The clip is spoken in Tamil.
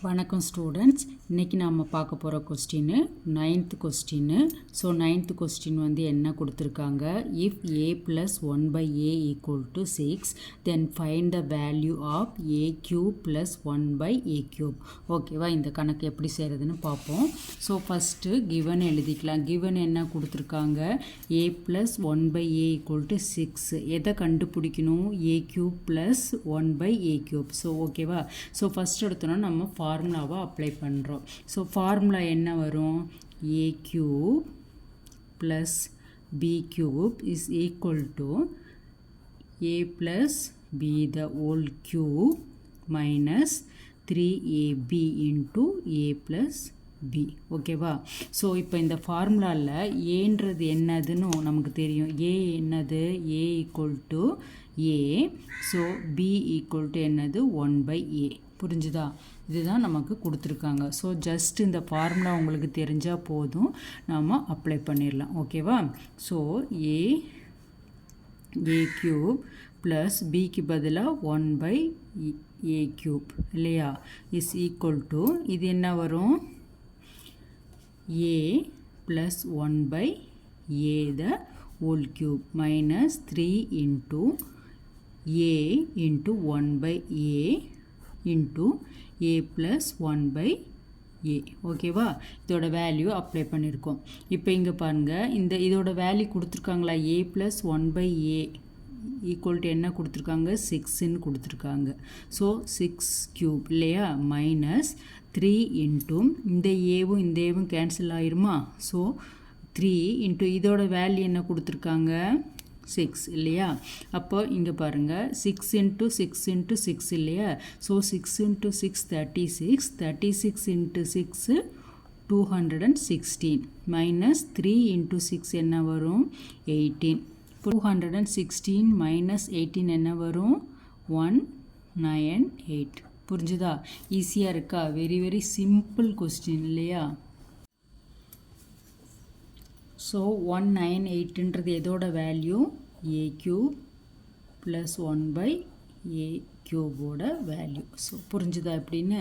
வணக்கம் ஸ்டூடெண்ட்ஸ், இன்றைக்கி நாம் பார்க்க போகிற கொஸ்டின்னு 9th கொஸ்டின்னு. ஸோ 9th கொஸ்டின் வந்து என்ன கொடுத்துருக்காங்க, if a + 1/a = 6 then find the value of a³ + 1/a³. ஓகேவா, இந்த கணக்கு எப்படி செய்கிறதுன்னு பார்ப்போம். ஸோ ஃபஸ்ட்டு கிவன் எழுதிக்கலாம். கிவன் என்ன கொடுத்துருக்காங்க, a + 1/a = 6. எதை கண்டுபிடிக்கணும், a³ + 1/a³. ஸோ ஓகேவா, ஸோ ஃபஸ்ட் எடுத்தோன்னா நம்ம ஃபார்முலாவை அப்ளை பண்ணுறோம். ஸோ ஃபார்முலா என்ன வரும், a³ + b³ is equal to a + b the whole cube minus 3ab into a + b. ஓகேவா, ஸோ இப்போ இந்த ஃபார்முலாவில் ஏன்றது என்னதுன்னு நமக்கு தெரியும். ஏ என்னது, a = a. ஸோ b = என்னது, 1/a. புரிஞ்சுதா, இதுதான் நமக்கு கொடுத்துருக்காங்க. ஸோ ஜஸ்ட் இந்த ஃபார்முலா உங்களுக்கு தெரிஞ்சால் போதும், நாம் அப்ளை பண்ணிடலாம். ஓகேவா, ஸோ a³ ப்ளஸ் பிக்கு பதிலாக 1/a³ இல்லையா, இஸ் ஈக்குவல் டு, இது என்ன வரும், a + 1/a the whole cube minus 3 into a into 1/a into a + 1/a. ஓகேவா, இதோட வேல்யூ அப்ளை பண்ணியிருக்கோம். இப்போ இங்கே பாருங்கள், இதோட வேல்யூ கொடுத்துருக்காங்களா, a + 1/a = என்ன கொடுத்துருக்காங்க, 6ன்னு கொடுத்துருக்காங்க. ஸோ 6³ இல்லையா, மைனஸ் 3 இன்ட்டு இந்த ஏவும் இந்த ஏவும் கேன்சல் ஆயிருமா. ஸோ 3 இன்ட்டு இதோட வேல்யூ என்ன கொடுத்துருக்காங்க, 6 இல்லையா. அப்போ இங்கே பாருங்கள், 6 இன்ட்டு 6 இன்ட்டு 6 இல்லையா. So 6 into 6 36, 36 into 6 216 minus 3 into 6 என்ன வரும், 18. 216 மைனஸ் 18 என்ன வரும், 198. புரிஞ்சுதா, ஈஸியாக இருக்கா, வெரி வெரி சிம்பிள் கொஸ்டின் இல்லையா. ஸோ 198ன்றது எதோட value, a³ + 1/a³ value. So புரிஞ்சுதா எப்படின்னு.